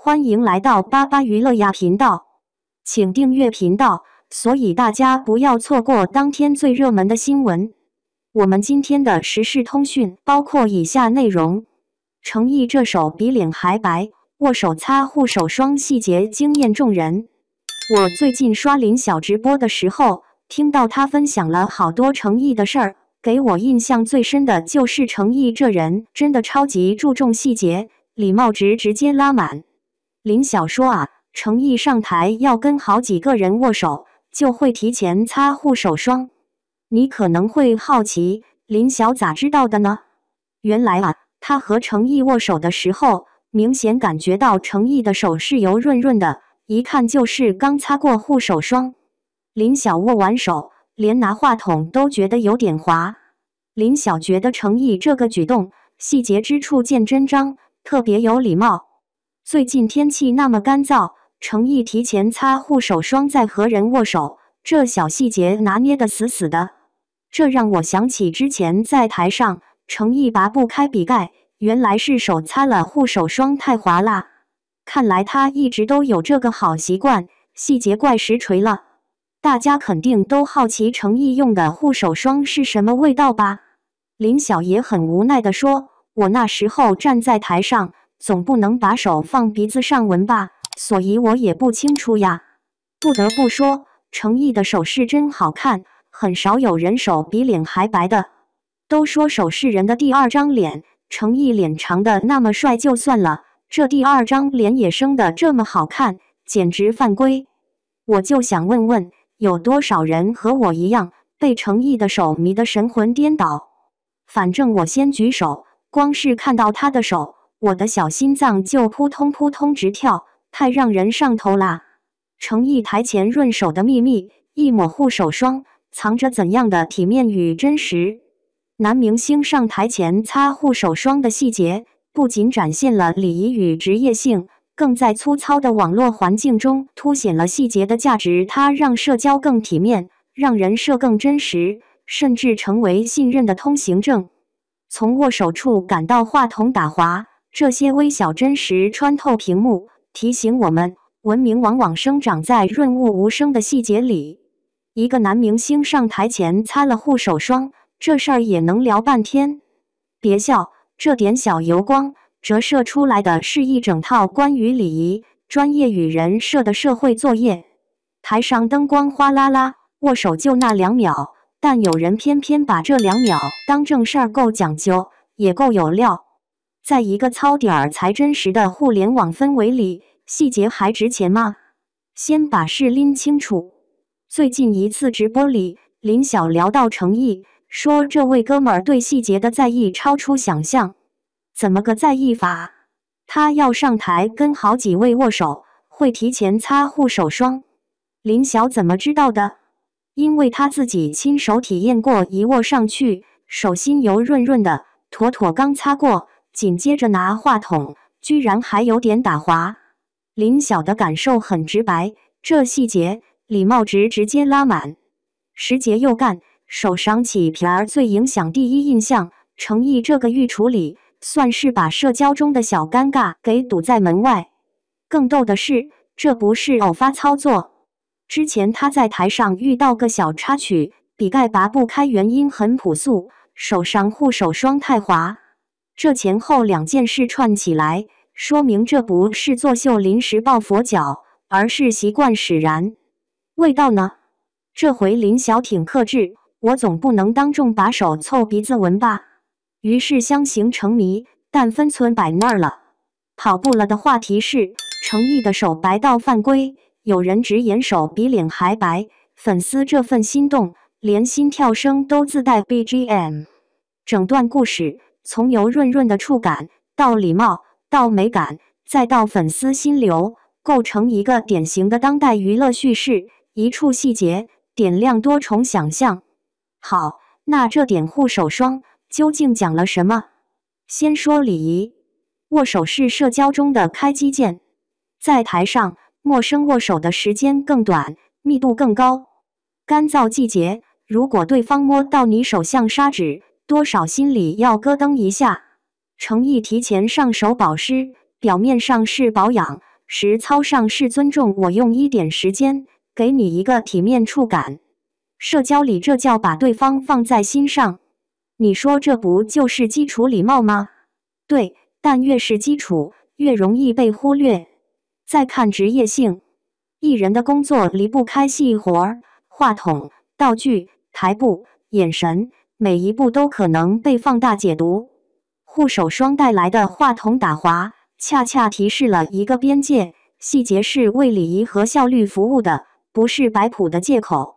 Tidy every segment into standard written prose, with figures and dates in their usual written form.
欢迎来到巴巴娱乐呀频道，请订阅频道，所以大家不要错过当天最热门的新闻。我们今天的时事通讯包括以下内容：程毅这手比脸还白，握手擦护手霜细节惊艳众人。我最近刷林晓直播的时候，听到他分享了好多程毅的事儿，给我印象最深的就是程毅这人真的超级注重细节，礼貌值直接拉满。林晓说啊，程毅上台要跟好几个人握手，就会提前擦护手霜。你可能会好奇，林晓咋知道的呢？原来啊，他和程毅握手的时候，明显感觉到程毅的手是油润润的，一看就是刚擦过护手霜。林晓握完手，连拿话筒都觉得有点滑。林晓觉得程毅这个举动，细节之处见真章，特别有礼貌。最近天气那么干燥，程毅提前擦护手霜再和人握手，这小细节拿捏得死死的。这让我想起之前在台上，程毅拔不开笔盖，原来是手擦了护手霜太滑啦。看来他一直都有这个好习惯，细节怪实锤了。大家肯定都好奇程毅用的护手霜是什么味道吧？林晓也很无奈地说，我那时候站在台上，总不能把手放鼻子上闻吧，所以我也不清楚呀。不得不说，程毅的手势真好看，很少有人手比脸还白的。都说手是人的第二张脸，程毅脸长得那么帅就算了，这第二张脸也生得这么好看，简直犯规。我就想问问，有多少人和我一样，被程毅的手迷得神魂颠倒？反正我先举手，光是看到他的手，我的小心脏就扑通扑通直跳，太让人上头啦！程毅台前润手的秘密，一抹护手霜藏着怎样的体面与真实？男明星上台前擦护手霜的细节，不仅展现了礼仪与职业性，更在粗糙的网络环境中凸显了细节的价值。它让社交更体面，让人设更真实，甚至成为信任的通行证。从握手处感到话筒打滑，这些微小真实穿透屏幕，提醒我们，文明往往生长在润物无声的细节里。一个男明星上台前擦了护手霜，这事儿也能聊半天。别笑，这点小油光折射出来的是一整套关于礼仪、专业与人设的社会作业。台上灯光哗啦啦，握手就那2秒，但有人偏偏把这2秒当正事儿，够讲究，也够有料。在一个糙点儿才真实的互联网氛围里，细节还值钱吗？先把事拎清楚。最近一次直播里，林晓聊到程毅，说这位哥们儿对细节的在意超出想象。怎么个在意法？他要上台跟好几位握手，会提前擦护手霜。林晓怎么知道的？因为他自己亲手体验过，一握上去，手心油润润的，妥妥刚擦过，紧接着拿话筒，居然还有点打滑。林晓的感受很直白，这细节礼貌值直接拉满。时节又干，手上起皮儿最影响第一印象。程毅这个预处理，算是把社交中的小尴尬给堵在门外。更逗的是，这不是偶发操作。之前他在台上遇到个小插曲，笔盖拔不开，原因很朴素，手上护手霜太滑。这前后2件事串起来，说明这不是作秀临时抱佛脚，而是习惯使然。味道呢？这回林晓挺克制，我总不能当众把手凑鼻子闻吧。于是相形成谜，但分寸摆那儿了。跑步了的话题是，程毅的手白到犯规，有人直言手比脸还白，粉丝这份心动，连心跳声都自带 BGM。整段故事从油润润的触感，到礼貌，到美感，再到粉丝心流，构成一个典型的当代娱乐叙事，一处细节点亮多重想象。好，那这点护手霜究竟讲了什么？先说礼仪，握手是社交中的开机键。在台上，陌生握手的时间更短，密度更高。干燥季节，如果对方摸到你手像砂纸，多少心里要咯噔一下。程毅提前上手保湿，表面上是保养，实操上是尊重我，用一点时间给你一个体面触感。社交里这叫把对方放在心上，你说这不就是基础礼貌吗？对，但越是基础，越容易被忽略。再看职业性，艺人的工作离不开细活儿，话筒、道具、台步、眼神，每一步都可能被放大解读。护手霜带来的话筒打滑，恰恰提示了一个边界：细节是为礼仪和效率服务的，不是摆谱的借口。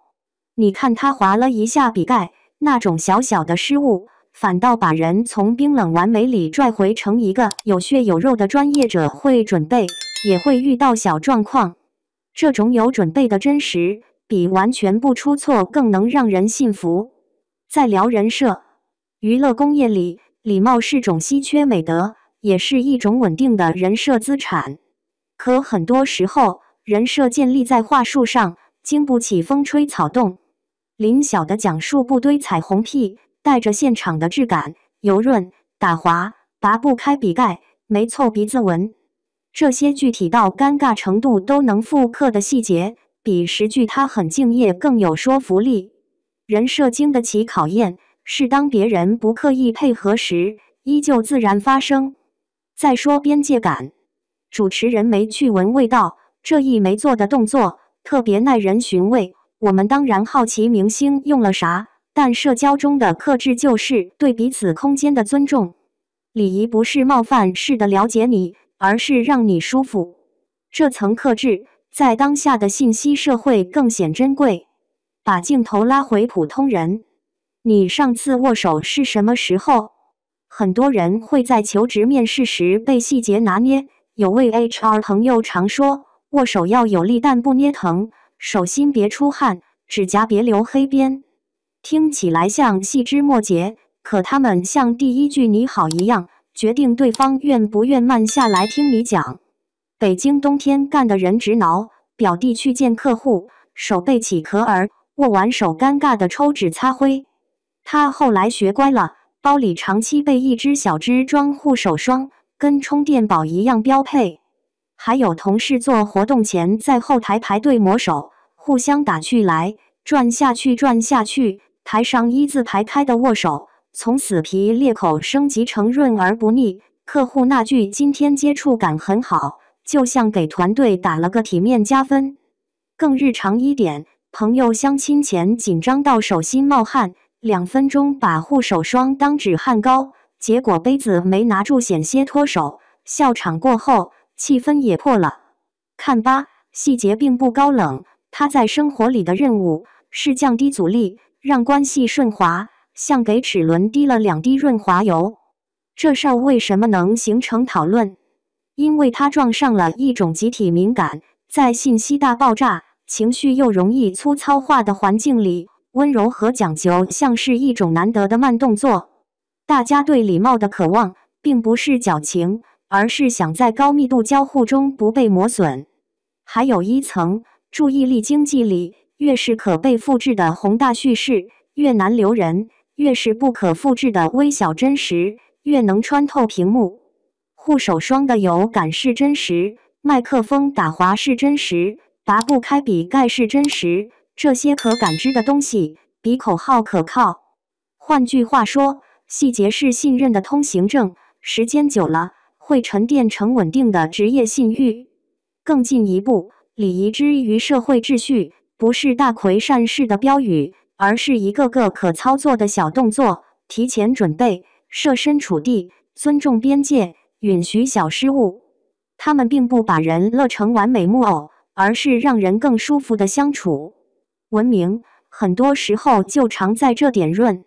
你看他划了一下笔盖，那种小小的失误，反倒把人从冰冷完美里拽回成一个有血有肉的专业者。会准备，也会遇到小状况。这种有准备的真实，比完全不出错更能让人信服。再聊人设，娱乐工业里，礼貌是种稀缺美德，也是一种稳定的人设资产。可很多时候，人设建立在话术上，经不起风吹草动。林晓的讲述不堆彩虹屁，带着现场的质感，油润、打滑、拔不开笔盖、没凑鼻子纹，这些具体到尴尬程度都能复刻的细节，比10句他很敬业更有说服力。人设经得起考验，是当别人不刻意配合时，依旧自然发生。再说边界感，主持人没去闻味道，这一没做的动作特别耐人寻味。我们当然好奇明星用了啥，但社交中的克制就是对彼此空间的尊重。礼仪不是冒犯式的了解你，而是让你舒服。这层克制，在当下的信息社会更显珍贵。把镜头拉回普通人，你上次握手是什么时候？很多人会在求职面试时被细节拿捏。有位 HR 朋友常说，握手要有力但不捏疼，手心别出汗，指甲别留黑边。听起来像细枝末节，可它们像第一句你好一样，决定对方愿不愿慢下来听你讲。北京冬天干得人直挠，表弟去见客户，手背起壳儿，握完手尴尬的抽纸擦灰。他后来学乖了，包里长期备一支小支装护手霜，跟充电宝一样标配。还有同事做活动前在后台排队抹手，互相打去来，转下去转下去，台上一字排开的握手，从死皮裂口升级成润而不腻。客户那句今天接触感很好，就像给团队打了个体面加分。更日常一点，朋友相亲前紧张到手心冒汗，2分钟把护手霜当止汗膏，结果杯子没拿住险些脱手，笑场过后气氛也破了。看吧，细节并不高冷，他在生活里的任务是降低阻力，让关系顺滑，像给齿轮滴了2滴润滑油。这事儿为什么能形成讨论？因为它撞上了一种集体敏感，在信息大爆炸、情绪又容易粗糙化的环境里，温柔和讲究像是一种难得的慢动作。大家对礼貌的渴望，并不是矫情，而是想在高密度交互中不被磨损。还有一层，注意力经济里，越是可被复制的宏大叙事，越难留人；越是不可复制的微小真实，越能穿透屏幕。护手霜的有感是真实，麦克风打滑是真实，拔不开笔盖是真实，这些可感知的东西比口号可靠。换句话说，细节是信任的通行证，时间久了会沉淀成稳定的职业信誉。更进一步，礼仪之于社会秩序，不是大魁善事的标语，而是一个个可操作的小动作，提前准备，设身处地，尊重边界，允许小失误。他们并不把人乐成完美木偶，而是让人更舒服的相处。文明很多时候就常在这点润。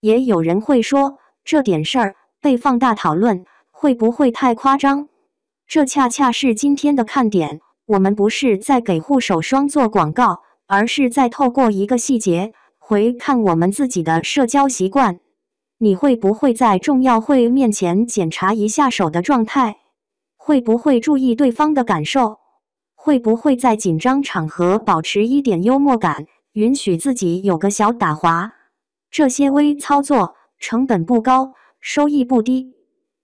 也有人会说，这点事儿被放大讨论，会不会太夸张？这恰恰是今天的看点。我们不是在给护手霜做广告，而是在透过一个细节回看我们自己的社交习惯。你会不会在重要会面前检查一下手的状态？会不会注意对方的感受？会不会在紧张场合保持一点幽默感，允许自己有个小打滑？这些微操作成本不高，收益不低。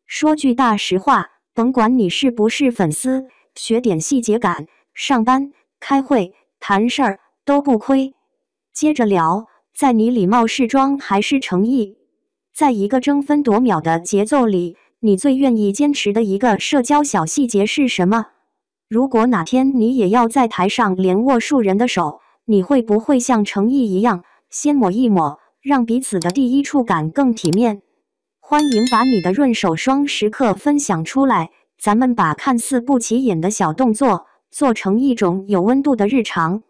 说句大实话，甭管你是不是粉丝，学点细节感，上班、开会、谈事儿都不亏。接着聊，在你礼貌适装还是诚意？在一个争分夺秒的节奏里，你最愿意坚持的一个社交小细节是什么？如果哪天你也要在台上连握数人的手，你会不会像诚意一样，先抹一抹，让彼此的第一触感更体面？欢迎把你的润手霜时刻分享出来，咱们把看似不起眼的小动作，做成一种有温度的日常。